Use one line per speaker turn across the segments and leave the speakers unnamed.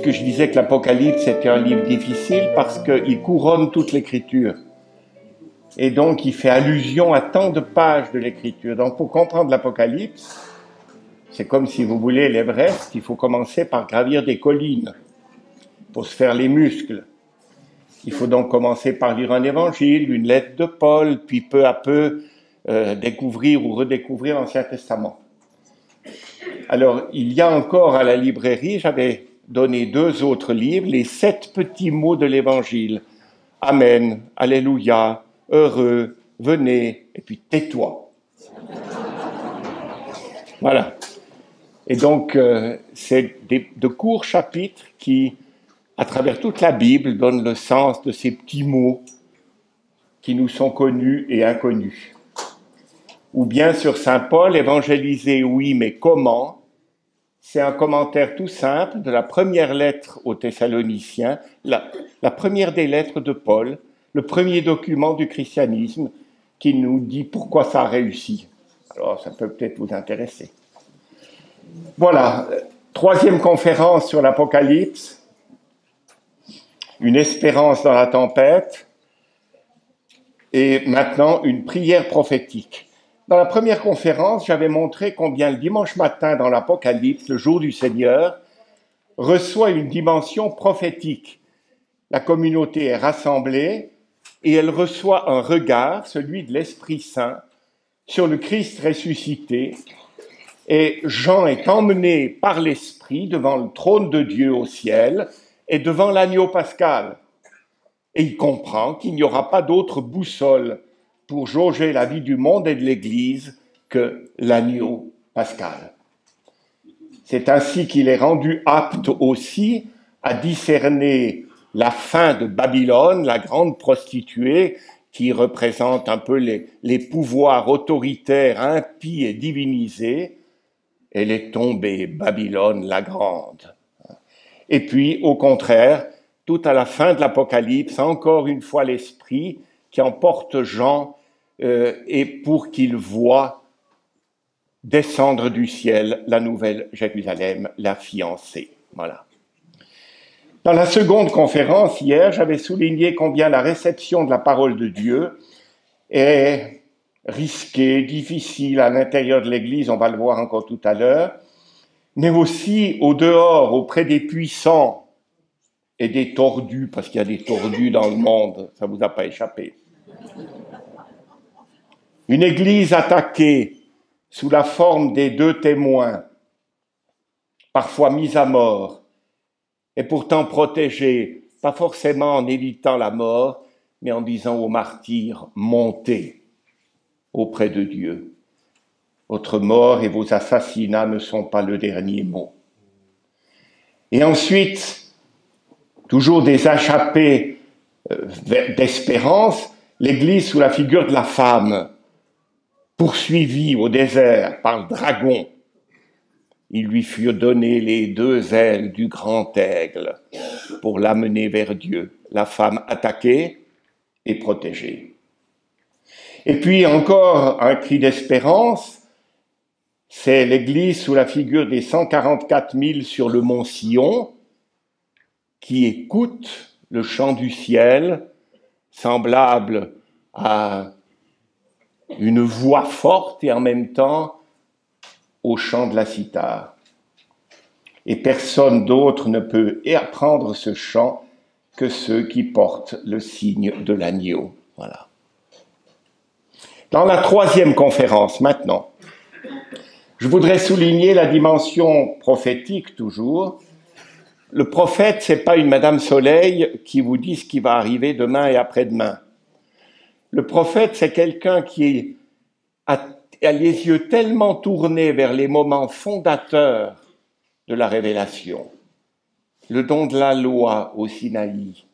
puisque je disais que l'Apocalypse était un livre difficile parce qu'il couronne toute l'Écriture. Et donc, il fait allusion à tant de pages de l'Écriture. Donc, pour comprendre l'Apocalypse, c'est comme si vous voulez l'Everest, il faut commencer par gravir des collines pour se faire les muscles. Il faut donc commencer par lire un évangile, une lettre de Paul, puis peu à peu découvrir ou redécouvrir l'Ancien Testament. Alors, il y a encore à la librairie, j'avais donné 2 autres livres, les 7 petits mots de l'Évangile. Amen, Alléluia, heureux, venez, et puis tais-toi. Voilà. Et donc, c'est de courts chapitres qui, à travers toute la Bible, donnent le sens de ces petits mots qui nous sont connus et inconnus. Ou bien sur Saint Paul, évangéliser, oui, mais comment? C'est un commentaire tout simple de la première lettre aux Thessaloniciens, la première des lettres de Paul, le premier document du christianisme qui nous dit pourquoi ça a réussi. Alors, ça peut peut-être vous intéresser. Voilà, 3e conférence sur l'Apocalypse, une espérance dans la tempête, et maintenant une prière prophétique. Dans la première conférence, j'avais montré combien le dimanche matin dans l'Apocalypse, le jour du Seigneur, reçoit une dimension prophétique. La communauté est rassemblée et elle reçoit un regard, celui de l'Esprit Saint, sur le Christ ressuscité. Et Jean est emmené par l'Esprit devant le trône de Dieu au ciel et devant l'agneau pascal. Et il comprend qu'il n'y aura pas d'autre boussole pour jauger la vie du monde et de l'Église que l'agneau pascal. C'est ainsi qu'il est rendu apte aussi à discerner la fin de Babylone, la grande prostituée, qui représente un peu les pouvoirs autoritaires impies et divinisés. Elle est tombée, Babylone la grande. Et puis, au contraire, tout à la fin de l'Apocalypse, encore une fois l'Esprit qui emporte Jean et pour qu'il voie descendre du ciel la nouvelle Jérusalem, la fiancée. Voilà. Dans la seconde conférence, hier, j'avais souligné combien la réception de la parole de Dieu est risquée, difficile à l'intérieur de l'Église, on va le voir encore tout à l'heure, mais aussi au dehors, auprès des puissants et des tordus, parce qu'il y a des tordus dans le monde, ça ne vous a pas échappé. Une Église attaquée sous la forme des 2 témoins, parfois mis à mort, et pourtant protégée, pas forcément en évitant la mort, mais en disant aux martyrs, montez auprès de Dieu. Votre mort et vos assassinats ne sont pas le dernier mot. Et ensuite, toujours des échappées d'espérance, l'Église sous la figure de la femme, poursuivie au désert par le dragon. Il lui fut donné les 2 ailes du grand aigle pour l'amener vers Dieu. La femme attaquée et protégée. Et puis encore un cri d'espérance, c'est l'Église sous la figure des 144 000 sur le mont Sion, qui écoutent le chant du ciel, semblable à une voix forte et en même temps au chant de la cithare. Et personne d'autre ne peut apprendre ce chant que ceux qui portent le signe de l'agneau. Voilà. Dans la 3e conférence, maintenant, je voudrais souligner la dimension prophétique toujours. Le prophète, c'est pas une Madame Soleil qui vous dit ce qui va arriver demain et après-demain. Le prophète, c'est quelqu'un qui a les yeux tellement tournés vers les moments fondateurs de la révélation. Le don de la loi au Sinaï,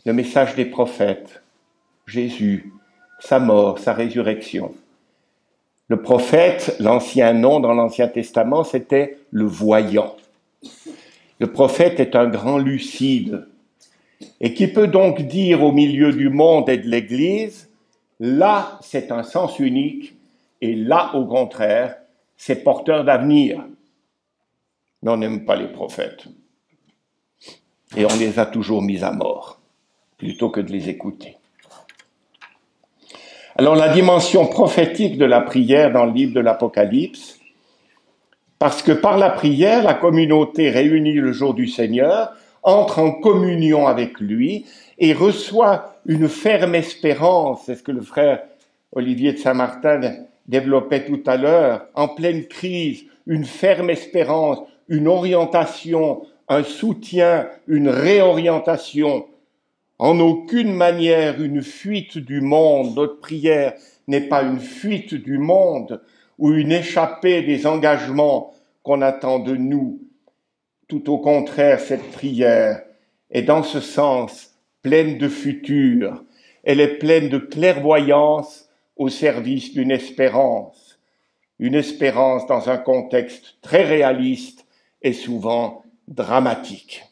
le message des prophètes, Jésus, sa mort, sa résurrection. Le prophète, l'ancien nom dans l'Ancien Testament, c'était le voyant. Le prophète est un grand lucide et qui peut donc dire au milieu du monde et de l'Église, là, c'est un sens unique et là, au contraire, c'est porteur d'avenir. Mais on n'aime pas les prophètes. et on les a toujours mis à mort, plutôt que de les écouter. Alors la dimension prophétique de la prière dans le livre de l'Apocalypse, parce que par la prière, la communauté réunie le jour du Seigneur entre en communion avec lui et reçoit une ferme espérance, c'est ce que le frère Olivier de Saint-Martin développait tout à l'heure, en pleine crise, une ferme espérance, une orientation, un soutien, une réorientation. En aucune manière une fuite du monde. Notre prière n'est pas une fuite du monde ou une échappée des engagements qu'on attend de nous. Tout au contraire, cette prière est dans ce sens pleine de futur. Elle est pleine de clairvoyance au service d'une espérance. Une espérance dans un contexte très réaliste et souvent dramatique.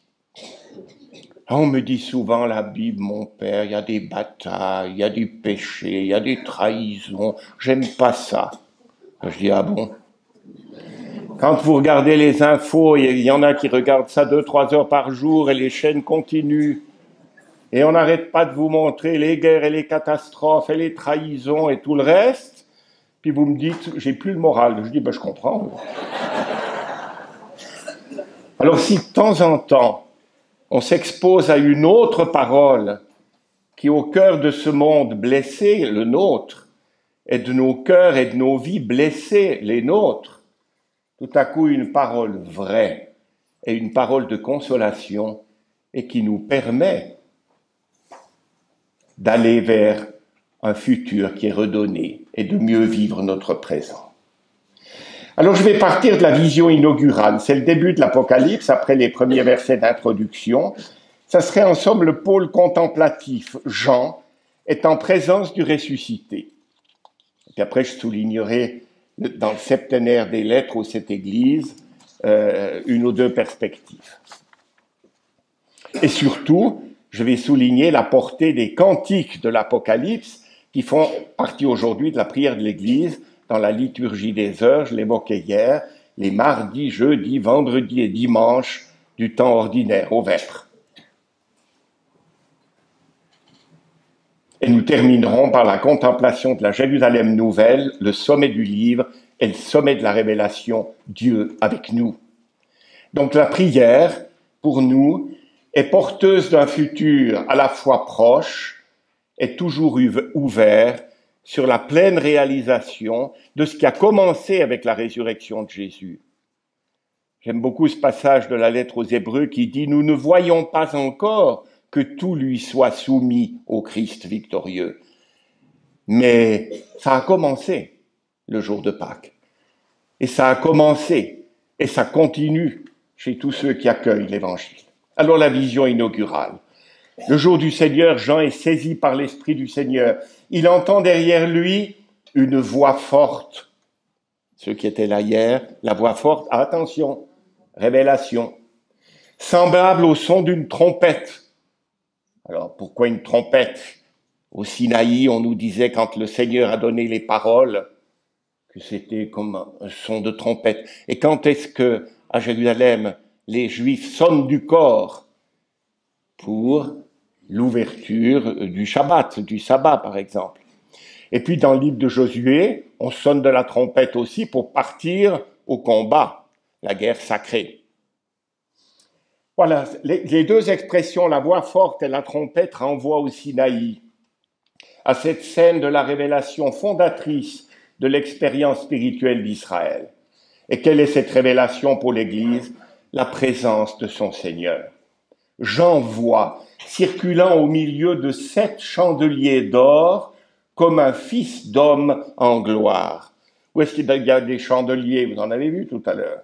On me dit souvent, la Bible, mon père, il y a des batailles, il y a du péché, il y a des trahisons, j'aime pas ça. Je dis, ah bon? Quand vous regardez les infos, il y en a qui regardent ça 2-3 heures par jour et les chaînes continuent. Et on n'arrête pas de vous montrer les guerres et les catastrophes et les trahisons et tout le reste. Puis vous me dites, j'ai plus le moral. Je dis, je comprends. Alors si de temps en temps, on s'expose à une autre parole qui, au cœur de ce monde blessé, le nôtre, et de nos cœurs et de nos vies blessés, les nôtres, tout à coup une parole vraie et une parole de consolation et qui nous permet d'aller vers un futur qui est redonné et de mieux vivre notre présent. Alors je vais partir de la vision inaugurale, c'est le début de l'Apocalypse, après les premiers versets d'introduction. Ça serait en somme le pôle contemplatif. Jean est en présence du ressuscité. Et après je soulignerai dans le septénaire des lettres aux 7 églises une ou deux perspectives. Et surtout, je vais souligner la portée des cantiques de l'Apocalypse qui font partie aujourd'hui de la prière de l'Église dans la liturgie des heures, je l'évoquais hier, les mardis, jeudis, vendredis et dimanches du temps ordinaire au vêpres. Et nous terminerons par la contemplation de la Jérusalem nouvelle, le sommet du livre et le sommet de la révélation, Dieu avec nous. Donc la prière, pour nous, est porteuse d'un futur à la fois proche et toujours ouvert sur la pleine réalisation de ce qui a commencé avec la résurrection de Jésus. J'aime beaucoup ce passage de la lettre aux Hébreux qui dit « Nous ne voyons pas encore que tout lui soit soumis au Christ victorieux. » Mais ça a commencé le jour de Pâques. Et ça a commencé et ça continue chez tous ceux qui accueillent l'Évangile. Alors la vision inaugurale. Le jour du Seigneur, Jean est saisi par l'Esprit du Seigneur. Il entend derrière lui une voix forte. Ceux qui étaient là hier, la voix forte, attention, révélation, semblable au son d'une trompette. Alors pourquoi une trompette? Au Sinaï, on nous disait quand le Seigneur a donné les paroles que c'était comme un son de trompette. Et quand est-ce que à Jérusalem les Juifs sonnent du corps pour l'ouverture du Shabbat, du sabbat par exemple. Et puis dans le livre de Josué, on sonne de la trompette aussi pour partir au combat, la guerre sacrée. Voilà, les deux expressions, la voix forte et la trompette, renvoient au Sinaï, à cette scène de la révélation fondatrice de l'expérience spirituelle d'Israël. Et quelle est cette révélation pour l'Église? La présence de son Seigneur. Jean voit, circulant au milieu de 7 chandeliers d'or, comme un fils d'homme en gloire. Où est-ce qu'il y a des chandeliers? Vous en avez vu tout à l'heure.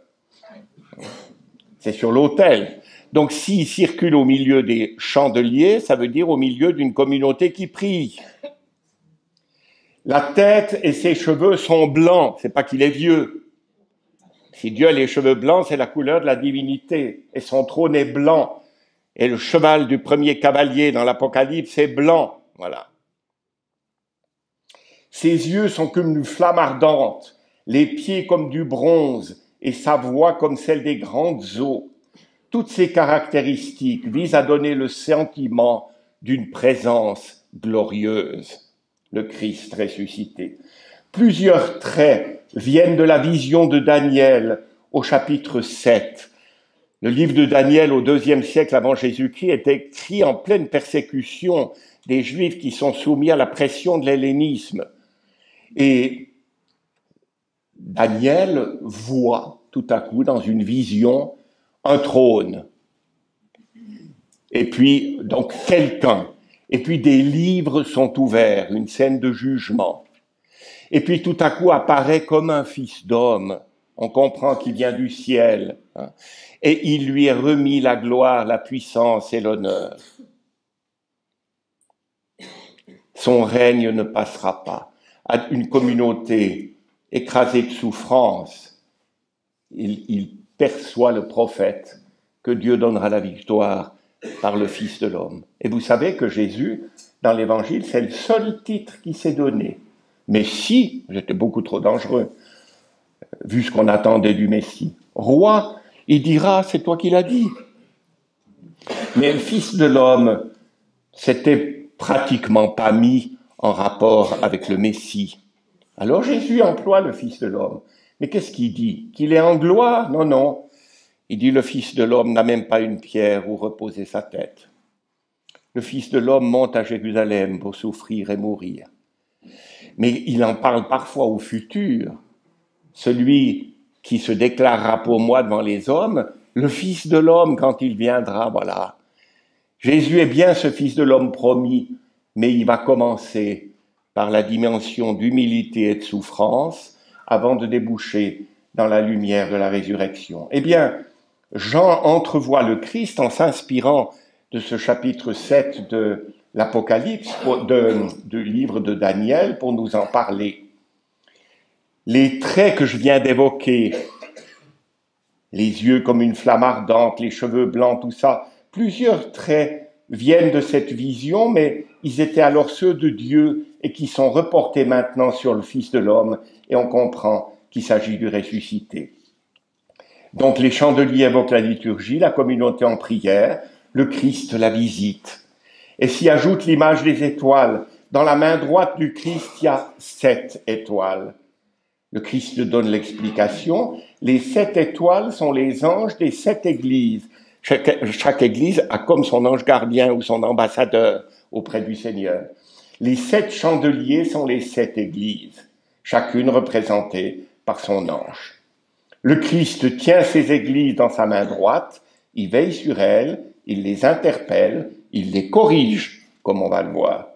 C'est sur l'autel. Donc s'il circule au milieu des chandeliers, ça veut dire au milieu d'une communauté qui prie. La tête et ses cheveux sont blancs, c'est pas qu'il est vieux. Si Dieu a les cheveux blancs, c'est la couleur de la divinité, et son trône est blanc. Et le cheval du premier cavalier dans l'Apocalypse est blanc, voilà. Ses yeux sont comme une flamme ardente, les pieds comme du bronze, et sa voix comme celle des grandes eaux. toutes ces caractéristiques visent à donner le sentiment d'une présence glorieuse, le Christ ressuscité. Plusieurs traits viennent de la vision de Daniel au chapitre 7. Le livre de Daniel au IIe siècle avant Jésus-Christ est écrit en pleine persécution des Juifs qui sont soumis à la pression de l'hellénisme. Et Daniel voit tout à coup dans une vision un trône, et puis donc quelqu'un, et puis des livres sont ouverts, une scène de jugement, et puis tout à coup apparaît comme un fils d'homme, on comprend qu'il vient du ciel, hein, et il lui est remis la gloire, la puissance et l'honneur. Son règne ne passera pas. À une communauté écrasée de souffrance, il perçoit le prophète que Dieu donnera la victoire par le Fils de l'homme. Et vous savez que Jésus, dans l'Évangile, c'est le seul titre qui s'est donné. Messie, c'était beaucoup trop dangereux, vu ce qu'on attendait du Messie. Roi, il dira, c'est toi qui l'as dit. Mais le Fils de l'homme, c'était pratiquement pas mis en rapport avec le Messie. Alors Jésus emploie le Fils de l'homme. Mais qu'est-ce qu'il dit? Qu'il est en gloire? Non, non. Il dit le Fils de l'homme n'a même pas une pierre où reposer sa tête. Le Fils de l'homme monte à Jérusalem pour souffrir et mourir. Mais il en parle parfois au futur. Celui qui se déclarera pour moi devant les hommes, le Fils de l'homme quand il viendra, voilà. Jésus est bien ce Fils de l'homme promis, mais il va commencer par la dimension d'humilité et de souffrance avant de déboucher dans la lumière de la résurrection. Eh bien, Jean entrevoit le Christ en s'inspirant de ce chapitre 7 de l'Apocalypse, du livre de Daniel, pour nous en parler. Les traits que je viens d'évoquer, les yeux comme une flamme ardente, les cheveux blancs, tout ça, plusieurs traits viennent de cette vision, mais ils étaient alors ceux de Dieu et qui sont reportés maintenant sur le Fils de l'homme, et on comprend qu'il s'agit du ressuscité. Donc les chandeliers évoquent la liturgie, la communauté en prière, le Christ la visite. Et s'y ajoute l'image des étoiles. Dans la main droite du Christ, il y a 7 étoiles. Le Christ donne l'explication. Les 7 étoiles sont les anges des 7 églises. Chaque église a comme son ange gardien ou son ambassadeur auprès du Seigneur. Les 7 chandeliers sont les 7 églises, chacune représentée par son ange. Le Christ tient ces églises dans sa main droite, il veille sur elles, il les interpelle, il les corrige, comme on va le voir.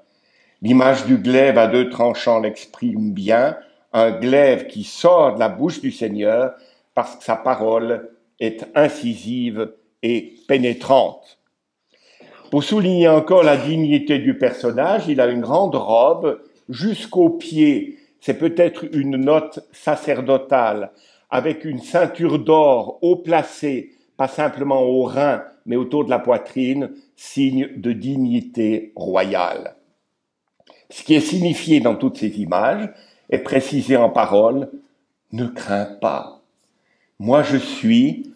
L'image du glaive à 2 tranchants l'exprime bien, un glaive qui sort de la bouche du Seigneur parce que sa parole est incisive et pénétrante. Pour souligner encore la dignité du personnage, il a une grande robe jusqu'aux pieds. C'est peut-être une note sacerdotale, avec une ceinture d'or haut placée, pas simplement au rein, mais autour de la poitrine, signe de dignité royale. Ce qui est signifié dans toutes ces images est précisé en paroles, ne crains pas. Moi je suis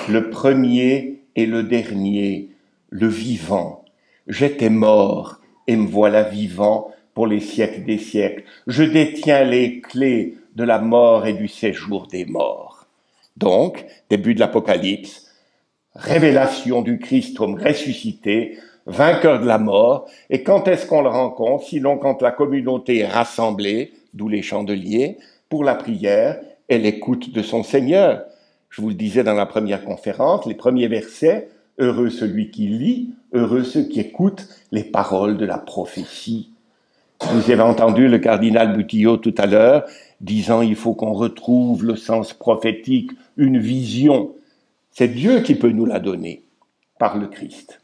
le premier et le dernier, le vivant. J'étais mort et me voilà vivant pour les siècles des siècles. Je détiens les clés de la mort et du séjour des morts. Donc, début de l'Apocalypse, révélation du Christ comme ressuscité, vainqueur de la mort. Et quand est-ce qu'on le rencontre? Sinon quand la communauté est rassemblée, d'où les chandeliers, pour la prière et l'écoute de son Seigneur. Je vous le disais dans la première conférence, les premiers versets, heureux celui qui lit, heureux ceux qui écoutent les paroles de la prophétie. Vous avez entendu le cardinal Butillot tout à l'heure disant il faut qu'on retrouve le sens prophétique, une vision. C'est Dieu qui peut nous la donner par le Christ.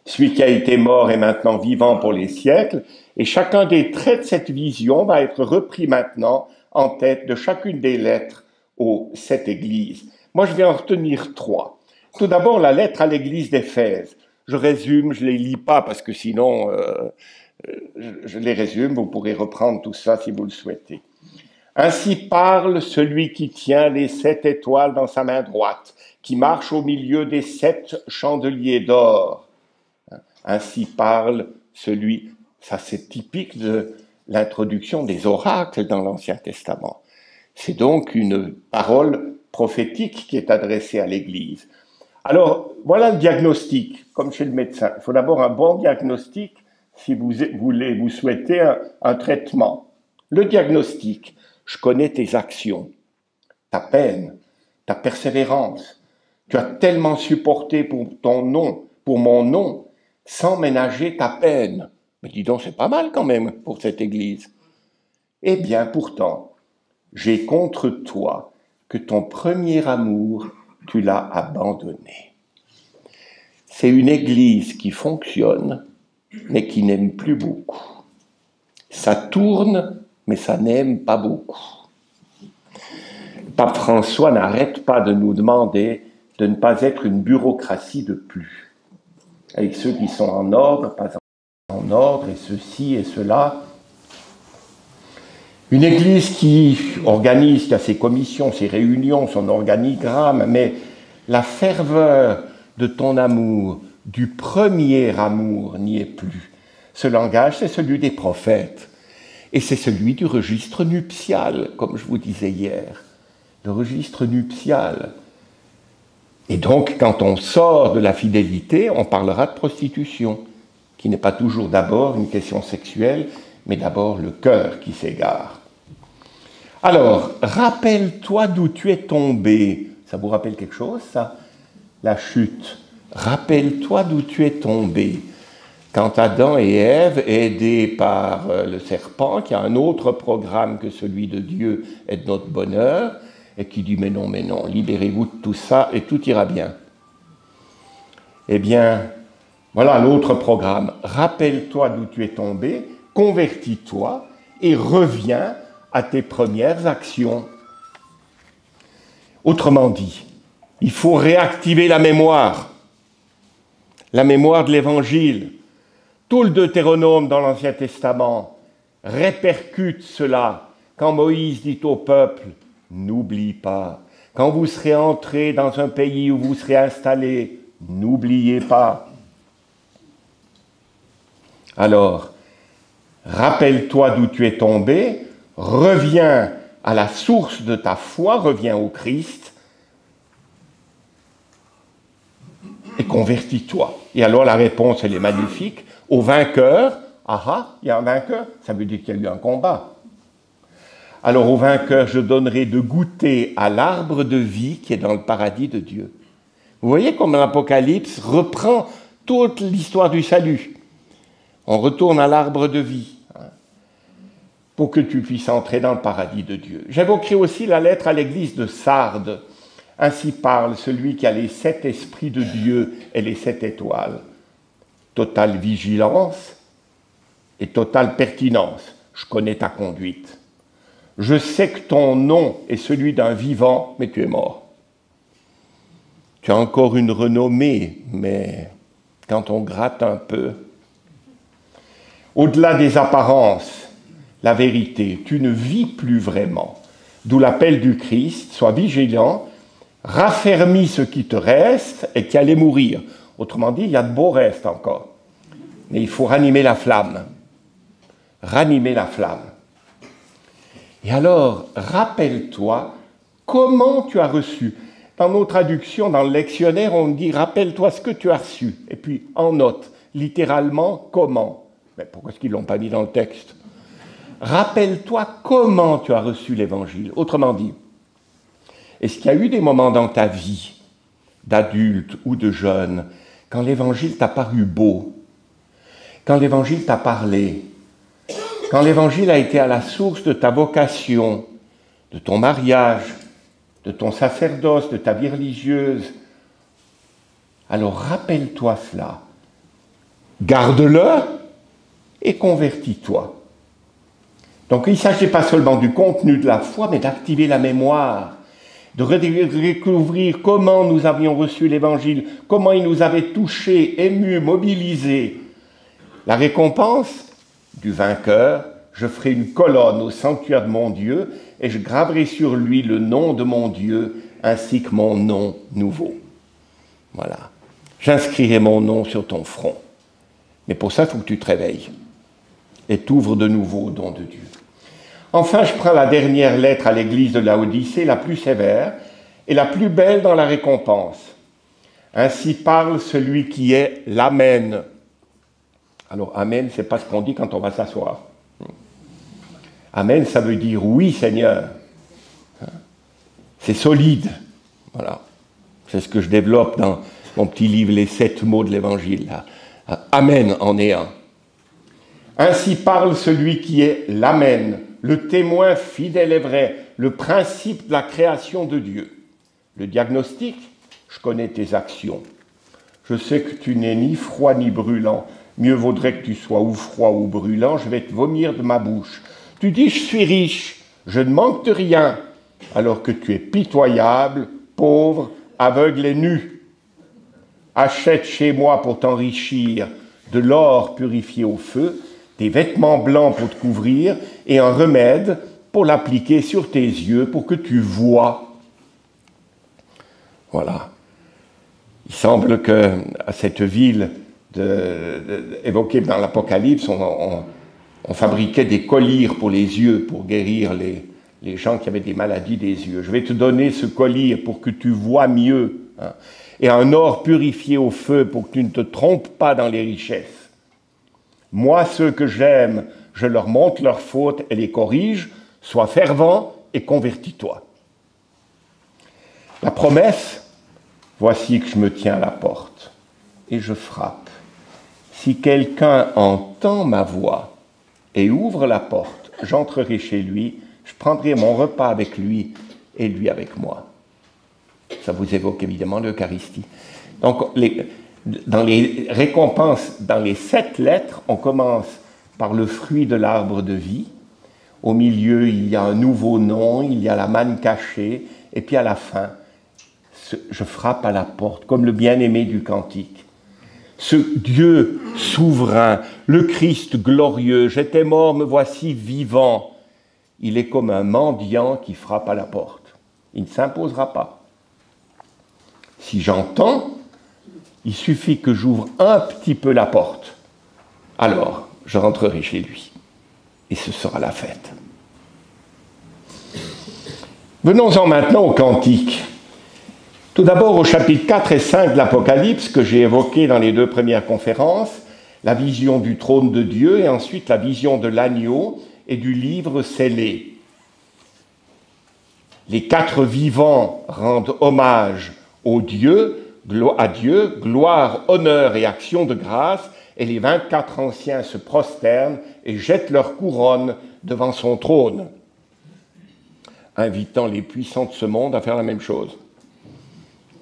Celui qui a été mort est maintenant vivant pour les siècles, et chacun des traits de cette vision va être repris maintenant en tête de chacune des lettres aux 7 églises. Moi, je vais en retenir 3. Tout d'abord, la lettre à l'église d'Éphèse. Je résume, je ne les lis pas parce que sinon, je les résume, vous pourrez reprendre tout ça si vous le souhaitez. Ainsi parle celui qui tient les 7 étoiles dans sa main droite, qui marche au milieu des 7 chandeliers d'or. Ainsi parle celui, ça c'est typique de l'introduction des oracles dans l'Ancien Testament. C'est donc une parole prophétique qui est adressée à l'Église. Alors, voilà le diagnostic, comme chez le médecin. Il faut d'abord un bon diagnostic si vous souhaitez un traitement. Le diagnostic, je connais tes actions, ta peine, ta persévérance. Tu as tellement supporté pour ton nom, pour mon nom, sans ménager ta peine. Mais dis donc, c'est pas mal quand même pour cette Église. Eh bien, pourtant, j'ai contre toi que ton premier amour, tu l'as abandonné. C'est une Église qui fonctionne, mais qui n'aime plus beaucoup. Ça tourne, mais ça n'aime pas beaucoup. Le pape François n'arrête pas de nous demander de ne pas être une bureaucratie de plus. Avec ceux qui sont en ordre, pas en ordre, et ceci et cela. Une Église qui organise, qui a ses commissions, ses réunions, son organigramme, mais la ferveur de ton amour, du premier amour, n'y est plus. Ce langage, c'est celui des prophètes. Et c'est celui du registre nuptial, comme je vous disais hier. Le registre nuptial. Et donc, quand on sort de la fidélité, on parlera de prostitution, qui n'est pas toujours d'abord une question sexuelle, mais d'abord le cœur qui s'égare. Alors, rappelle-toi d'où tu es tombé. Ça vous rappelle quelque chose, ça? La chute. Rappelle-toi d'où tu es tombé. Quand Adam et Ève, aidés par le serpent, qui a un autre programme que celui de Dieu et de notre bonheur, et qui dit mais non, libérez-vous de tout ça et tout ira bien. Eh bien, voilà l'autre programme. Rappelle-toi d'où tu es tombé, convertis-toi et reviens à tes premières actions. Autrement dit, il faut réactiver la mémoire de l'Évangile. Tout le Deutéronome dans l'Ancien Testament répercute cela. Quand Moïse dit au peuple, n'oublie pas. Quand vous serez entrés dans un pays où vous serez installés, n'oubliez pas. Alors, rappelle-toi d'où tu es tombé, reviens à la source de ta foi, reviens au Christ et convertis-toi. Et alors la réponse, elle est magnifique. Au vainqueur, il y a un vainqueur, ça veut dire qu'il y a eu un combat. Alors au vainqueur, je donnerai de goûter à l'arbre de vie qui est dans le paradis de Dieu. Vous voyez comme l'Apocalypse reprend toute l'histoire du salut. On retourne à l'arbre de vie pour que tu puisses entrer dans le paradis de Dieu. J'évoquerai aussi la lettre à l'église de Sardes. Ainsi parle celui qui a les 7 esprits de Dieu et les 7 étoiles. Totale vigilance et totale pertinence. Je connais ta conduite. Je sais que ton nom est celui d'un vivant, mais tu es mort. Tu as encore une renommée, mais quand on gratte un peu, au-delà des apparences, la vérité, tu ne vis plus vraiment. D'où l'appel du Christ, sois vigilant, raffermis ce qui te reste et qui allait mourir. Autrement dit, il y a de beaux restes encore. Mais il faut ranimer la flamme. Ranimer la flamme. Et alors, rappelle-toi comment tu as reçu. Dans nos traductions, dans le lectionnaire, on dit « rappelle-toi ce que tu as reçu ». Et puis, en note, littéralement, comment. Mais pourquoi est-ce qu'ils ne l'ont pas mis dans le texte? Rappelle-toi comment tu as reçu l'Évangile. Autrement dit, est-ce qu'il y a eu des moments dans ta vie, d'adulte ou de jeune, quand l'Évangile t'a paru beau, quand l'Évangile t'a parlé, quand l'Évangile a été à la source de ta vocation, de ton mariage, de ton sacerdoce, de ta vie religieuse, alors rappelle-toi cela, garde-le et convertis-toi. Donc il ne s'agit pas seulement du contenu de la foi, mais d'activer la mémoire, de redécouvrir comment nous avions reçu l'Évangile, comment il nous avait touchés, émus, mobilisés. La récompense du vainqueur, je ferai une colonne au sanctuaire de mon Dieu et je graverai sur lui le nom de mon Dieu ainsi que mon nom nouveau. Voilà. J'inscrirai mon nom sur ton front. Mais pour ça, il faut que tu te réveilles et t'ouvres de nouveau au don de Dieu. Enfin, je prends la dernière lettre à l'église de Laodicée, la plus sévère et la plus belle dans la récompense. Ainsi parle celui qui est l'Amen. Alors, Amen, c'est pas ce qu'on dit quand on va s'asseoir. Amen, ça veut dire oui, Seigneur. C'est solide. Voilà. C'est ce que je développe dans mon petit livre, les 7 mots de l'Évangile. Amen en est un. Ainsi parle celui qui est l'Amen, le témoin fidèle et vrai, le principe de la création de Dieu. Le diagnostic, je connais tes actions. Je sais que tu n'es ni froid ni brûlant. Mieux vaudrait que tu sois ou froid ou brûlant, je vais te vomir de ma bouche. Tu dis, je suis riche, je ne manque de rien, alors que tu es pitoyable, pauvre, aveugle et nu. Achète chez moi pour t'enrichir de l'or purifié au feu, des vêtements blancs pour te couvrir et un remède pour l'appliquer sur tes yeux pour que tu vois. Voilà. Il semble que à cette ville évoquée dans l'Apocalypse, on fabriquait des colliers pour les yeux, pour guérir les gens qui avaient des maladies des yeux. Je vais te donner ce collier pour que tu vois mieux, hein, et un or purifié au feu pour que tu ne te trompes pas dans les richesses. Moi, ceux que j'aime, je leur montre leurs fautes et les corrige. Sois fervent et convertis-toi. La promesse, voici que je me tiens à la porte et je frappe. Si quelqu'un entend ma voix et ouvre la porte, j'entrerai chez lui, je prendrai mon repas avec lui et lui avec moi. Ça vous évoque évidemment l'Eucharistie. Donc, dans les récompenses, dans les 7 lettres, on commence par le fruit de l'arbre de vie. Au milieu, il y a un nouveau nom, il y a la manne cachée, et puis à la fin, je frappe à la porte, comme le bien-aimé du cantique. Ce Dieu souverain, le Christ glorieux, j'étais mort, me voici vivant. Il est comme un mendiant qui frappe à la porte. Il ne s'imposera pas. Si j'entends, il suffit que j'ouvre un petit peu la porte. Alors, je rentrerai chez lui. Et ce sera la fête. Venons-en maintenant au cantique. Tout d'abord au chapitre 4 et 5 de l'Apocalypse que j'ai évoqué dans les 2 premières conférences, la vision du trône de Dieu et ensuite la vision de l'agneau et du livre scellé. Les 4 vivants rendent hommage à Dieu, gloire, honneur et action de grâce, et les 24 anciens se prosternent et jettent leur couronne devant son trône, invitant les puissants de ce monde à faire la même chose,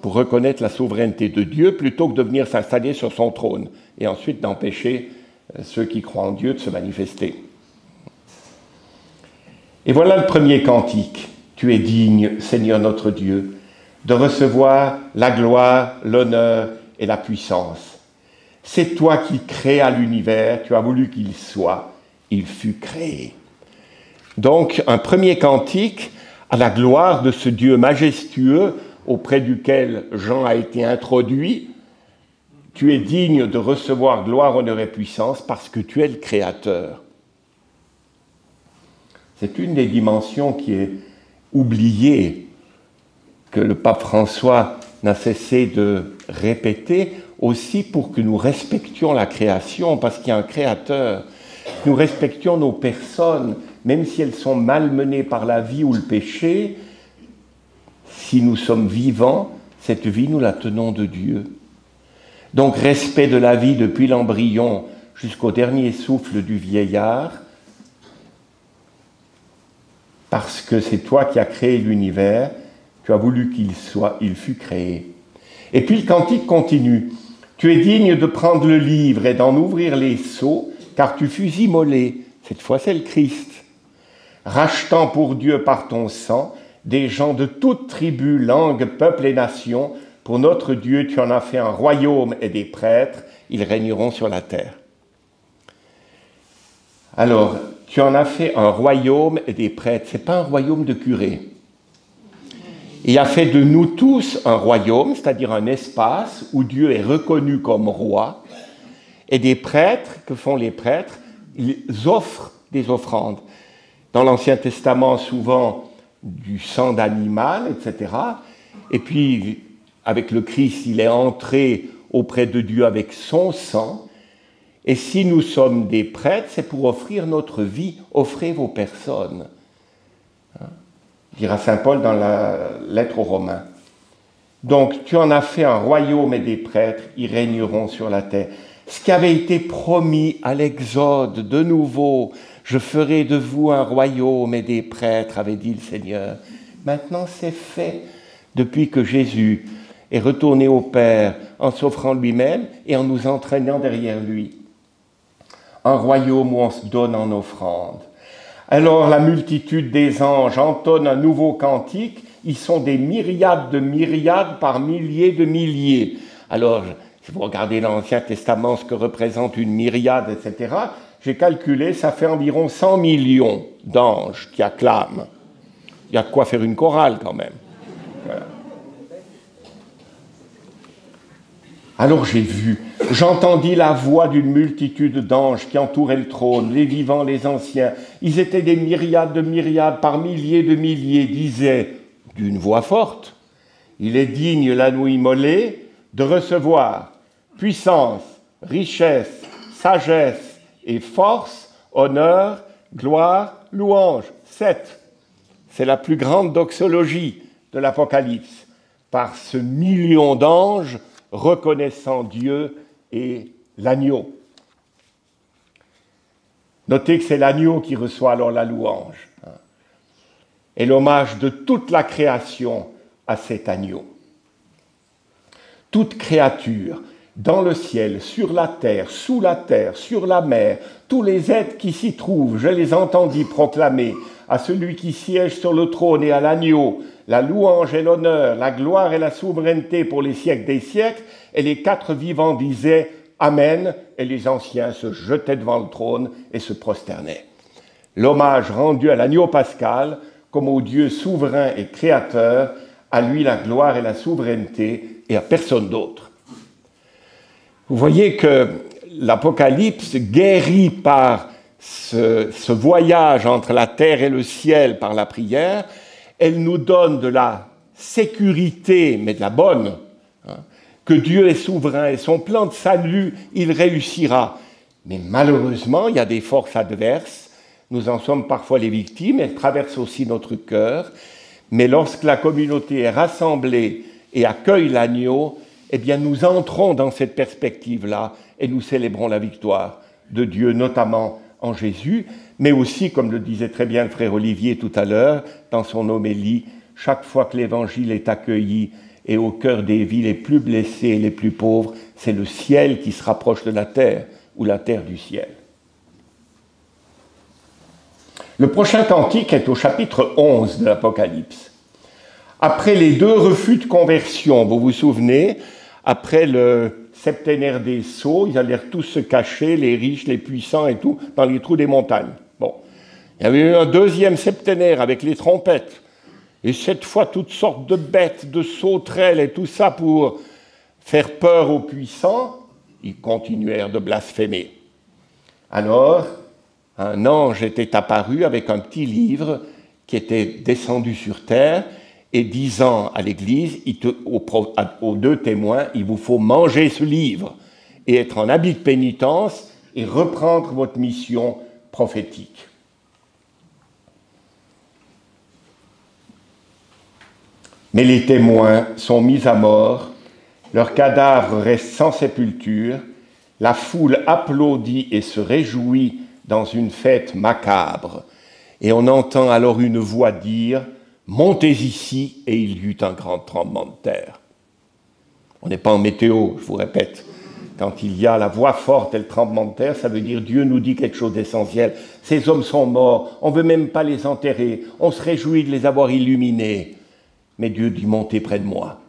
pour reconnaître la souveraineté de Dieu plutôt que de venir s'installer sur son trône et ensuite d'empêcher ceux qui croient en Dieu de se manifester. Et voilà le premier cantique. Tu es digne, Seigneur notre Dieu, de recevoir la gloire, l'honneur et la puissance. C'est toi qui créas l'univers, tu as voulu qu'il soit, il fut créé. Donc, un premier cantique à la gloire de ce Dieu majestueux auprès duquel Jean a été introduit. Tu es digne de recevoir gloire, honneur et puissance parce que tu es le Créateur. C'est une des dimensions qui est oubliée, que le pape François n'a cessé de répéter, aussi pour que nous respections la création, parce qu'il y a un Créateur. Nous respections nos personnes, même si elles sont malmenées par la vie ou le péché. Si nous sommes vivants, cette vie, nous la tenons de Dieu. Donc, respect de la vie depuis l'embryon jusqu'au dernier souffle du vieillard, parce que c'est toi qui as créé l'univers, tu as voulu qu'il soit, il fut créé. Et puis le cantique continue. Tu es digne de prendre le livre et d'en ouvrir les sceaux, car tu fus immolé. Cette fois, c'est le Christ. Rachetant pour Dieu par ton sang des gens de toutes tribus, langues, peuples et nations. Pour notre Dieu, tu en as fait un royaume et des prêtres. Ils régneront sur la terre. Alors, tu en as fait un royaume et des prêtres. Ce n'est pas un royaume de curés. Il a fait de nous tous un royaume, c'est-à-dire un espace où Dieu est reconnu comme roi, et des prêtres, que font les prêtres? Ils offrent des offrandes. Dans l'Ancien Testament, souvent du sang d'animal, etc. Et puis, avec le Christ, il est entré auprès de Dieu avec son sang. Et si nous sommes des prêtres, c'est pour offrir notre vie. Offrez vos personnes. Dira saint Paul dans la lettre aux Romains. Donc, tu en as fait un royaume et des prêtres, ils régneront sur la terre. Ce qui avait été promis à l'Exode, de nouveau, je ferai de vous un royaume et des prêtres, avait dit le Seigneur. Maintenant, c'est fait depuis que Jésus est retourné au Père en s'offrant lui-même et en nous entraînant derrière lui. Un royaume où on se donne en offrande. Alors la multitude des anges entonne un nouveau cantique. Ils sont des myriades de myriades par milliers de milliers. Alors, si vous regardez l'Ancien Testament, ce que représente une myriade, etc., j'ai calculé, ça fait environ 100 millions d'anges qui acclament. Il y a de quoi faire une chorale quand même. Voilà. Alors j'entendis la voix d'une multitude d'anges qui entouraient le trône, les vivants, les anciens. Ils étaient des myriades de myriades, par milliers de milliers, disaient d'une voix forte, « Il est digne l'agneau immolé de recevoir puissance, richesse, sagesse et force, honneur, gloire, louange. » 7. C'est la plus grande doxologie de l'Apocalypse, par ce million d'anges reconnaissant Dieu et l'agneau. Notez que c'est l'agneau qui reçoit alors la louange et l'hommage de toute la création à cet agneau. Toute créature, dans le ciel, sur la terre, sous la terre, sur la mer, tous les êtres qui s'y trouvent, je les entendis proclamer à celui qui siège sur le trône et à l'agneau, la louange et l'honneur, la gloire et la souveraineté pour les siècles des siècles, et les quatre vivants disaient « Amen », et les anciens se jetaient devant le trône et se prosternaient. L'hommage rendu à l'agneau pascal, comme au Dieu souverain et créateur, à lui la gloire et la souveraineté, et à personne d'autre. Vous voyez que l'Apocalypse, guéri par ce voyage entre la terre et le ciel par la prière, elle nous donne de la sécurité, mais de la bonne, que Dieu est souverain et son plan de salut, il réussira. Mais malheureusement, il y a des forces adverses, nous en sommes parfois les victimes, elles traversent aussi notre cœur, mais lorsque la communauté est rassemblée et accueille l'agneau, eh bien nous entrons dans cette perspective-là et nous célébrons la victoire de Dieu, notamment en Jésus, mais aussi, comme le disait très bien le frère Olivier tout à l'heure, dans son homélie, chaque fois que l'Évangile est accueilli et au cœur des vies les plus blessées et les plus pauvres, c'est le ciel qui se rapproche de la terre, ou la terre du ciel. Le prochain cantique est au chapitre 11 de l'Apocalypse. Après les deux refus de conversion, vous vous souvenez, après le septénaire des sceaux, ils allèrent tous se cacher, les riches, les puissants et tout, dans les trous des montagnes. Bon. Il y avait eu un deuxième septénaire avec les trompettes. Et cette fois, toutes sortes de bêtes, de sauterelles et tout ça pour faire peur aux puissants. Ils continuèrent de blasphémer. Alors, un ange était apparu avec un petit livre qui était descendu sur terre et disant à l'Église, aux deux témoins, il vous faut manger ce livre et être en habit de pénitence et reprendre votre mission prophétique. Mais les témoins sont mis à mort, leurs cadavres restent sans sépulture, la foule applaudit et se réjouit dans une fête macabre. Et on entend alors une voix dire « Montez ici » et il y eut un grand tremblement de terre. On n'est pas en météo, je vous répète. Quand il y a la voix forte et le tremblement de terre, ça veut dire Dieu nous dit quelque chose d'essentiel. Ces hommes sont morts, on ne veut même pas les enterrer, on se réjouit de les avoir illuminés. Mais Dieu dit « Montez près de moi ».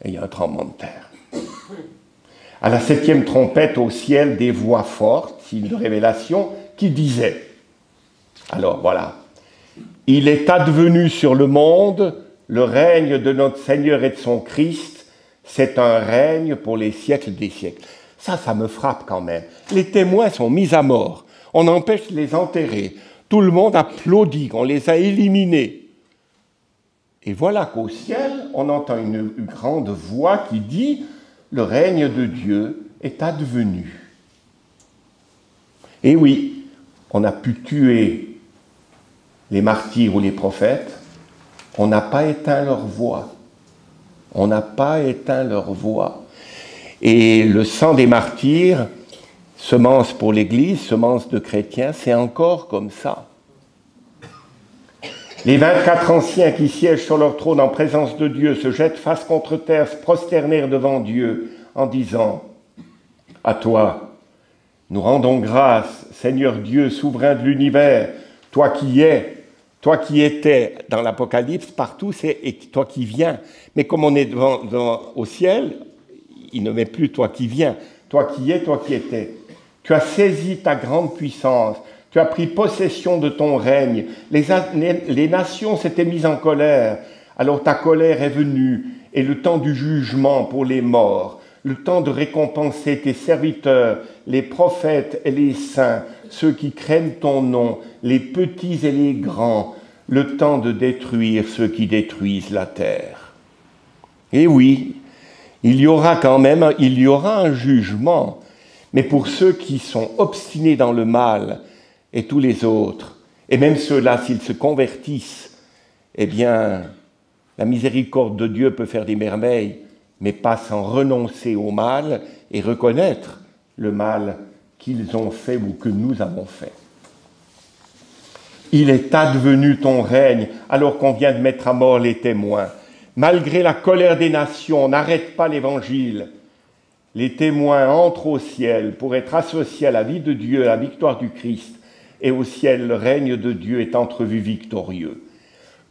Et il y a un tremblement de terre. À la 7e trompette au ciel, des voix fortes, signe de révélation, qui disaient Alors voilà. Il est advenu sur le monde le règne de notre Seigneur et de son Christ. C'est un règne pour les siècles des siècles. Ça me frappe quand même. Les témoins sont mis à mort. On empêche de les enterrer. Tout le monde applaudit, on les a éliminés. Et voilà qu'au ciel, on entend une grande voix qui dit « Le règne de Dieu est advenu ». Et oui, on a pu tuer les martyrs ou les prophètes, on n'a pas éteint leur voix. On n'a pas éteint leur voix. Et le sang des martyrs, semence pour l'Église, semence de chrétiens, c'est encore comme ça. Les 24 anciens qui siègent sur leur trône en présence de Dieu se jettent face contre terre, se prosternèrent devant Dieu en disant « À toi, nous rendons grâce, Seigneur Dieu, souverain de l'univers, toi qui es, toi qui étais dans l'Apocalypse, partout, et toi qui viens. Mais comme on est au ciel, il ne met plus toi qui viens, toi qui es, toi qui étais. Tu as saisi ta grande puissance, tu as pris possession de ton règne. Les nations s'étaient mises en colère, alors ta colère est venue, et le temps du jugement pour les morts, le temps de récompenser tes serviteurs, les prophètes et les saints, ceux qui craignent ton nom, les petits et les grands, le temps de détruire ceux qui détruisent la terre. Et oui, il y aura un jugement, mais pour ceux qui sont obstinés dans le mal et tous les autres, et même ceux-là, s'ils se convertissent, eh bien, la miséricorde de Dieu peut faire des merveilles, mais pas sans renoncer au mal et reconnaître le mal qu'ils ont fait ou que nous avons fait. Il est advenu ton règne alors qu'on vient de mettre à mort les témoins. Malgré la colère des nations, on n'arrête pas l'évangile. Les témoins entrent au ciel pour être associés à la vie de Dieu, à la victoire du Christ. Et au ciel, le règne de Dieu est entrevu victorieux.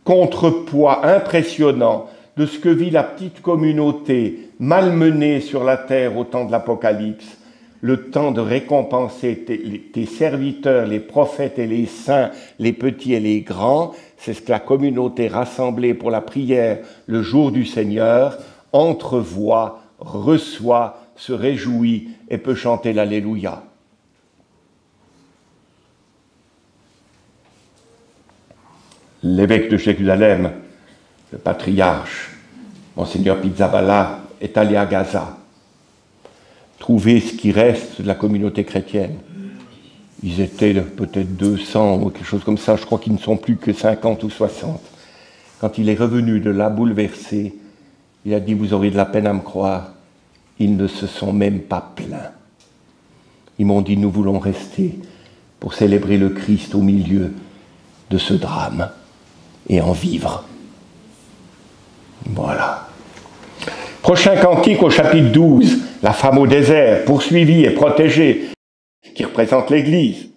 Contrepoids impressionnant de ce que vit la petite communauté malmenée sur la terre au temps de l'Apocalypse, le temps de récompenser tes serviteurs, les prophètes et les saints, les petits et les grands, c'est ce que la communauté rassemblée pour la prière le jour du Seigneur entrevoit, reçoit, se réjouit et peut chanter l'Alléluia. L'évêque de Jérusalem, le patriarche, Monseigneur Pizzaballa, est allé à Gaza, trouver ce qui reste de la communauté chrétienne. Ils étaient peut-être 200 ou quelque chose comme ça, je crois qu'ils ne sont plus que 50 ou 60. Quand il est revenu de là bouleversé, il a dit « Vous aurez de la peine à me croire, ils ne se sont même pas plaints. Ils m'ont dit « Nous voulons rester pour célébrer le Christ au milieu de ce drame et en vivre. » Voilà. Prochain cantique au chapitre 12, la femme au désert, poursuivie et protégée, qui représente l'Église.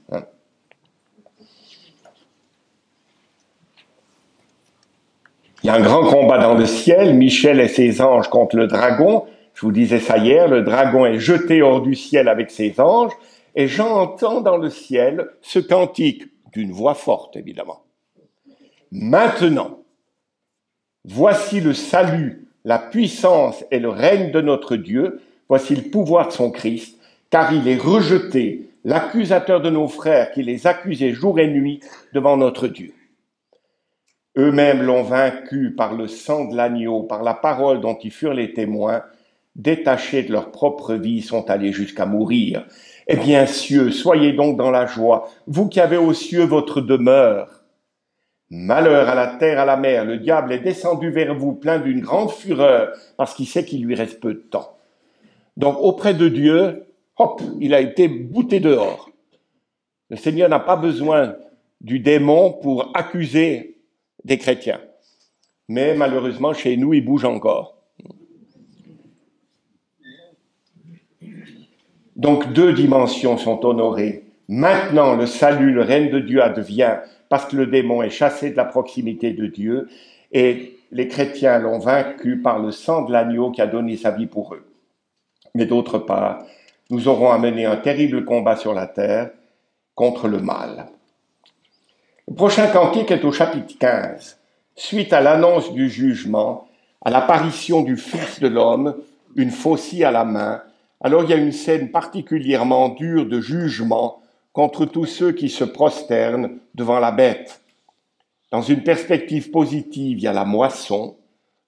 Il y a un grand combat dans le ciel, Michel et ses anges contre le dragon. Je vous disais ça hier, le dragon est jeté hors du ciel avec ses anges, et j'entends dans le ciel ce cantique, d'une voix forte évidemment. Maintenant, voici le salut, la puissance et le règne de notre Dieu, voici le pouvoir de son Christ, car il est rejeté, l'accusateur de nos frères qui les accusait jour et nuit devant notre Dieu. Eux-mêmes l'ont vaincu par le sang de l'agneau, par la parole dont ils furent les témoins, détachés de leur propre vie, sont allés jusqu'à mourir. Eh bien, cieux, soyez donc dans la joie, vous qui avez aux cieux votre demeure. Malheur à la terre, à la mer, le diable est descendu vers vous plein d'une grande fureur, parce qu'il sait qu'il lui reste peu de temps. Donc, auprès de Dieu, hop, il a été bouté dehors. Le Seigneur n'a pas besoin du démon pour accuser des chrétiens. Mais malheureusement, chez nous, il bouge encore. Donc, deux dimensions sont honorées. Maintenant, le salut, le règne de Dieu advient parce que le démon est chassé de la proximité de Dieu et les chrétiens l'ont vaincu par le sang de l'agneau qui a donné sa vie pour eux. Mais d'autre part, nous aurons à mener un terrible combat sur la terre contre le mal. Le prochain cantique est au chapitre 15. Suite à l'annonce du jugement, à l'apparition du Fils de l'homme, une faucille à la main, alors il y a une scène particulièrement dure de jugement contre tous ceux qui se prosternent devant la bête. Dans une perspective positive, il y a la moisson,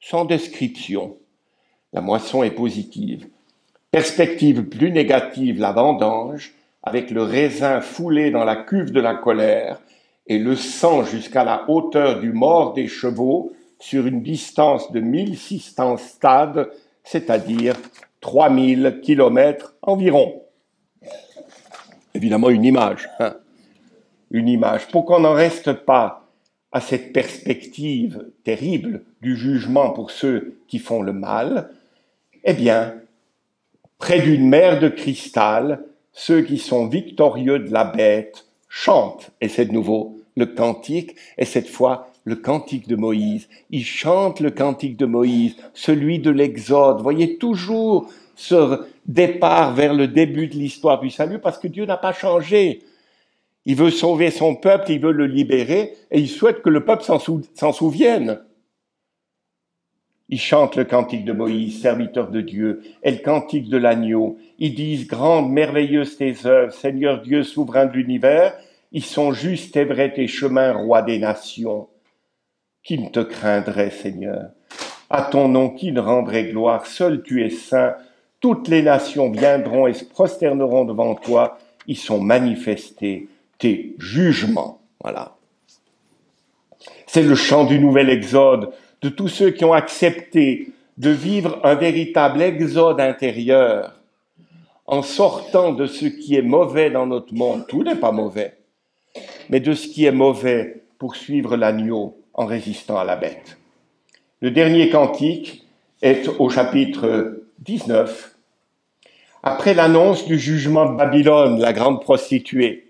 sans description. La moisson est positive. Perspective plus négative, la vendange, avec le raisin foulé dans la cuve de la colère et le sang jusqu'à la hauteur du mort des chevaux sur une distance de 1600 stades, c'est-à-dire 3000 kilomètres environ. Évidemment, une image. Une image. Pour qu'on n'en reste pas à cette perspective terrible du jugement pour ceux qui font le mal, eh bien, près d'une mer de cristal, ceux qui sont victorieux de la bête chantent. Et c'est de nouveau le cantique, et cette fois le cantique de Moïse. Ils chantent le cantique de Moïse, celui de l'Exode. Voyez toujours ce départ vers le début de l'histoire du salut, parce que Dieu n'a pas changé. Il veut sauver son peuple, il veut le libérer, et il souhaite que le peuple s'en souvienne. Ils chantent le cantique de Moïse, serviteur de Dieu, et le cantique de l'agneau. Ils disent, grande, merveilleuse tes œuvres, Seigneur Dieu souverain de l'univers. Ils sont justes et vrais tes chemins, roi des nations. Qui ne te craindrait, Seigneur? À ton nom, qui ne rendrait gloire? Seul tu es saint. Toutes les nations viendront et se prosterneront devant toi. Ils sont manifestés tes jugements. Voilà. C'est le chant du nouvel exode, de tous ceux qui ont accepté de vivre un véritable exode intérieur, en sortant de ce qui est mauvais dans notre monde. Tout n'est pas mauvais, mais de ce qui est mauvais pour suivre l'agneau en résistant à la bête. Le dernier cantique est au chapitre 19. Après l'annonce du jugement de Babylone, la grande prostituée,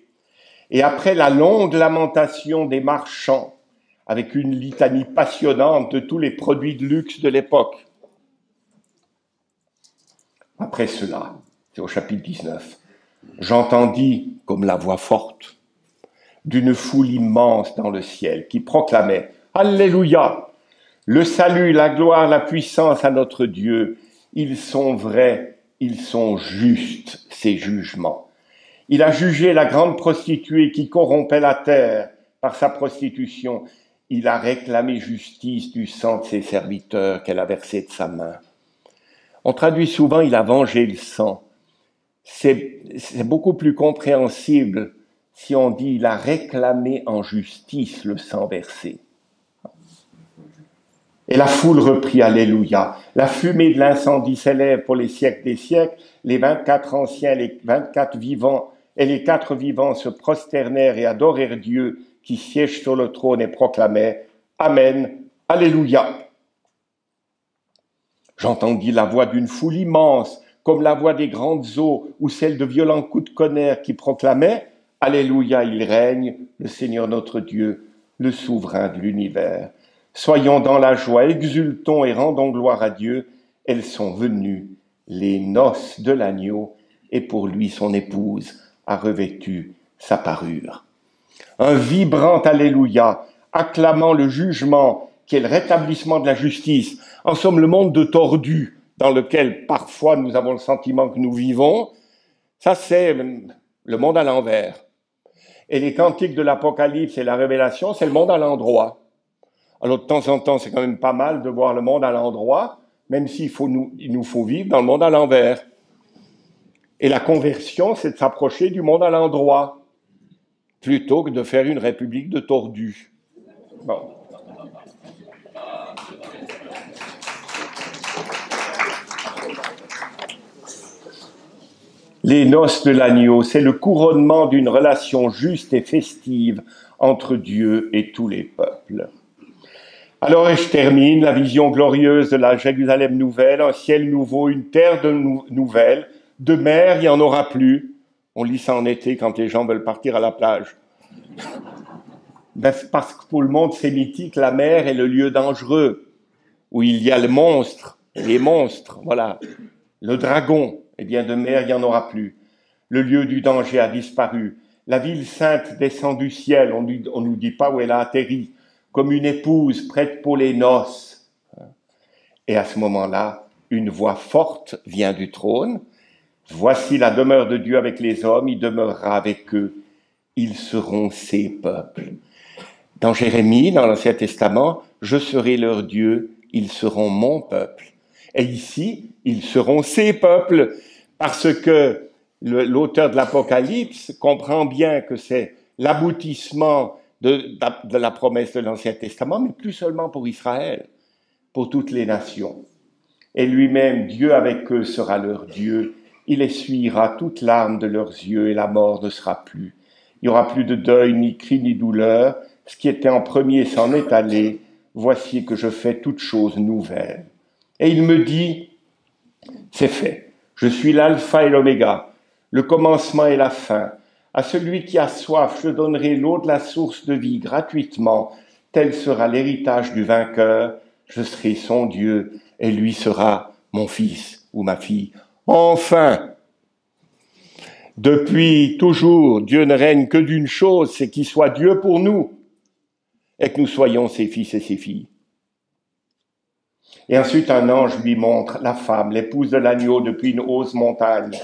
et après la longue lamentation des marchands, avec une litanie passionnante de tous les produits de luxe de l'époque. Après cela, c'est au chapitre 19, j'entendis comme la voix forte d'une foule immense dans le ciel qui proclamait « Alléluia ! Le salut, la gloire, la puissance à notre Dieu, ils sont vrais, ils sont justes, ces jugements. Il a jugé la grande prostituée qui corrompait la terre par sa prostitution. Il a réclamé justice du sang de ses serviteurs qu'elle a versé de sa main. » On traduit souvent « il a vengé le sang ». C'est beaucoup plus compréhensible si on dit « il a réclamé en justice le sang versé ». Et la foule reprit « Alléluia ». La fumée de l'incendie s'élève pour les siècles des siècles. Les 24 anciens, les 24 vivants et les 4 vivants se prosternèrent et adorèrent Dieu qui siège sur le trône et proclamait « Amen, Alléluia ». J'entendis la voix d'une foule immense, comme la voix des grandes eaux ou celle de violents coups de tonnerre qui proclamaient « Alléluia, il règne, le Seigneur notre Dieu, le souverain de l'univers. Soyons dans la joie, exultons et rendons gloire à Dieu. Elles sont venues, les noces de l'agneau, et pour lui son épouse a revêtu sa parure. » Un vibrant Alléluia, acclamant le jugement qui est le rétablissement de la justice. En somme, le monde de tordus dans lequel parfois nous avons le sentiment que nous vivons, ça c'est le monde à l'envers. Et les cantiques de l'Apocalypse et la Révélation, c'est le monde à l'endroit. Alors de temps en temps, c'est quand même pas mal de voir le monde à l'endroit, même s'il nous faut vivre dans le monde à l'envers. Et la conversion, c'est de s'approcher du monde à l'endroit, plutôt que de faire une république de tordus. Bon. Les noces de l'agneau, c'est le couronnement d'une relation juste et festive entre Dieu et tous les peuples. Alors, et je termine, la vision glorieuse de la Jérusalem nouvelle, un ciel nouveau, une terre nouvelle, de mer, il n'y en aura plus. On lit ça en été quand les gens veulent partir à la plage. Ben, parce que pour le monde sémitique, la mer est le lieu dangereux, où il y a le monstre, les monstres, voilà. Le dragon, eh bien de mer, il n'y en aura plus. Le lieu du danger a disparu. la ville sainte descend du ciel, on ne nous dit pas où elle a atterri, comme une épouse prête pour les noces. Et à ce moment-là, une voix forte vient du trône. Voici la demeure de Dieu avec les hommes, il demeurera avec eux, ils seront ses peuples. Dans Jérémie, dans l'Ancien Testament, je serai leur Dieu, ils seront mon peuple. Et ici, ils seront ses peuples, parce que l'auteur de l'Apocalypse comprend bien que c'est l'aboutissement de la promesse de l'Ancien Testament, mais plus seulement pour Israël, pour toutes les nations. Et lui-même, Dieu avec eux sera leur Dieu. Il essuiera toute larme de leurs yeux et la mort ne sera plus. Il n'y aura plus de deuil, ni cri, ni douleur. Ce qui était en premier s'en est allé. Voici que je fais toutes choses nouvelles. Et il me dit, c'est fait. Je suis l'alpha et l'oméga, le commencement et la fin. À celui qui a soif, je donnerai l'eau de la source de vie gratuitement. Tel sera l'héritage du vainqueur. Je serai son Dieu et lui sera mon fils ou ma fille. Enfin, depuis toujours, Dieu ne règne que d'une chose, c'est qu'il soit Dieu pour nous et que nous soyons ses fils et ses filles. Et ensuite, un ange lui montre la femme, l'épouse de l'agneau, depuis une haute montagne.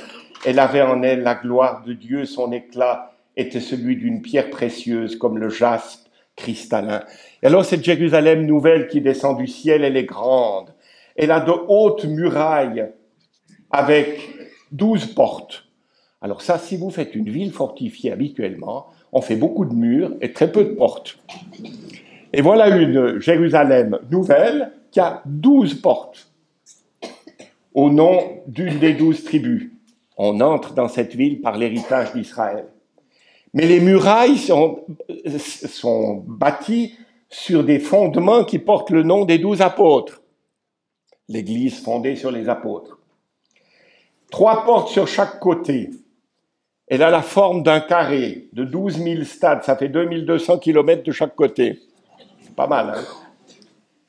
Elle avait en elle la gloire de Dieu, son éclat était celui d'une pierre précieuse comme le jaspe cristallin. Et alors, cette Jérusalem nouvelle qui descend du ciel, elle est grande. Elle a de hautes murailles avec 12 portes. Alors ça, si vous faites une ville fortifiée habituellement, on fait beaucoup de murs et très peu de portes. Et voilà une Jérusalem nouvelle qui a 12 portes au nom d'une des 12 tribus. On entre dans cette ville par l'héritage d'Israël. Mais les murailles sont bâties sur des fondements qui portent le nom des 12 apôtres. L'Église fondée sur les apôtres. 3 portes sur chaque côté. Elle a la forme d'un carré de 12 000 stades. Ça fait 2200 kilomètres de chaque côté. C'est pas mal, hein?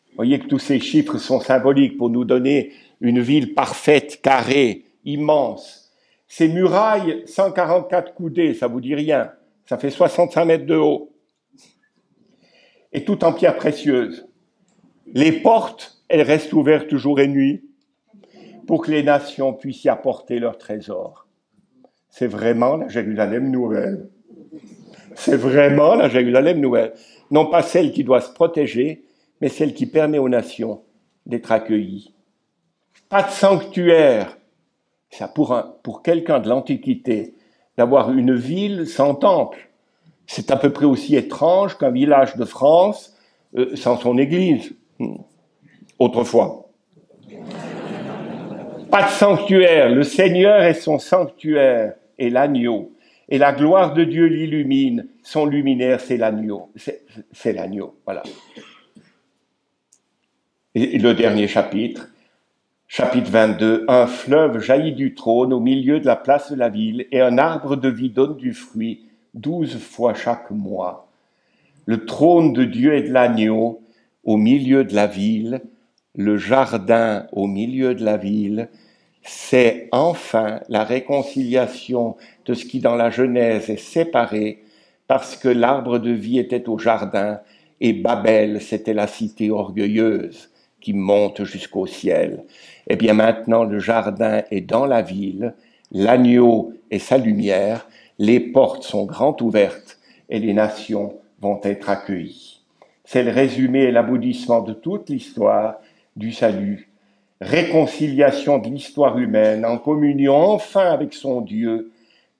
Vous voyez que tous ces chiffres sont symboliques pour nous donner une ville parfaite, carrée, immense. Ces murailles, 144 coudées, ça vous dit rien. Ça fait 65 mètres de haut. Et tout en pierre précieuse. Les portes, elles restent ouvertes jour et nuit pour que les nations puissent y apporter leurs trésors. C'est vraiment la Jérusalem nouvelle. C'est vraiment la Jérusalem nouvelle. Non pas celle qui doit se protéger, mais celle qui permet aux nations d'être accueillies. Pas de sanctuaire. Ça, pour quelqu'un de l'Antiquité, d'avoir une ville sans temple, c'est à peu près aussi étrange qu'un village de France sans son église. Autrefois. Pas de sanctuaire. Le Seigneur est son sanctuaire et l'agneau. Et la gloire de Dieu l'illumine. Son luminaire, c'est l'agneau. C'est l'agneau, voilà. Et le dernier chapitre, chapitre 22, un fleuve jaillit du trône au milieu de la place de la ville et un arbre de vie donne du fruit 12 fois chaque mois. Le trône de Dieu et de l'agneau au milieu de la ville, le jardin au milieu de la ville, c'est enfin la réconciliation de ce qui dans la Genèse est séparé parce que l'arbre de vie était au jardin et Babel, c'était la cité orgueilleuse qui monte jusqu'au ciel. Eh bien maintenant, le jardin est dans la ville, l'agneau est sa lumière, les portes sont grandes ouvertes et les nations vont être accueillies. C'est le résumé et l'aboutissement de toute l'histoire du salut. Réconciliation de l'histoire humaine en communion enfin avec son Dieu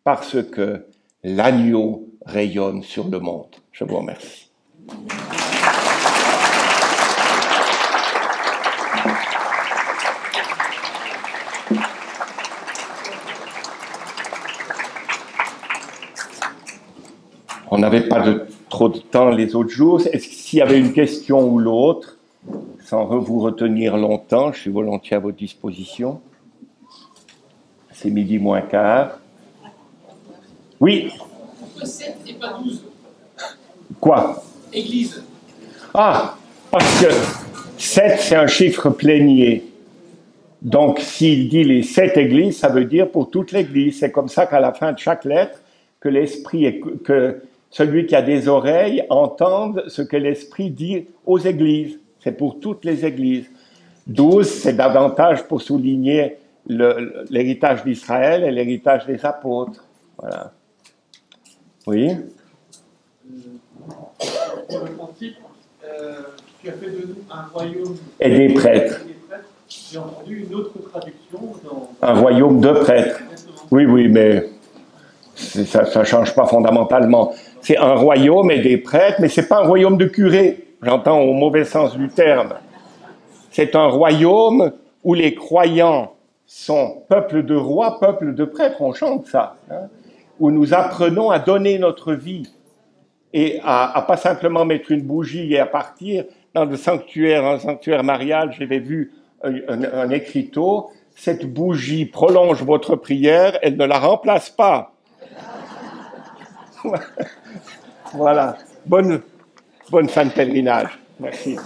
parce que l'agneau rayonne sur le monde. Je vous remercie. On n'avait pas trop de temps les autres jours. Est-ce que s'il y avait une question ou l'autre, sans vous retenir longtemps, je suis volontiers à votre disposition. C'est 12:15. Oui.
Pourquoi 7 et pas 12?
Quoi?
Église.
Ah, parce que 7, c'est un chiffre plénier. Donc, s'il dit les 7 églises, ça veut dire pour toute l'église. C'est comme ça qu'à la fin de chaque lettre, que l'Esprit, que celui qui a des oreilles entende ce que l'Esprit dit aux églises. C'est pour toutes les églises. 12, c'est davantage pour souligner l'héritage d'Israël et l'héritage des apôtres. Voilà. Oui.
Pour le principe, tu as fait de nous un royaume
et des prêtres.
J'ai entendu une autre traduction dans...
Un royaume de prêtres. Oui, oui, mais ça ne change pas fondamentalement. C'est un royaume et des prêtres, mais ce n'est pas un royaume de curés. J'entends au mauvais sens du terme. C'est un royaume où les croyants sont peuple de rois, peuple de prêtres. On chante ça. Hein, où nous apprenons à donner notre vie et à pas simplement mettre une bougie et à partir. Dans le sanctuaire, un sanctuaire marial, j'avais vu un écriteau. Cette bougie prolonge votre prière, elle ne la remplace pas. Voilà. Bonne fin de pèlerinage. Merci.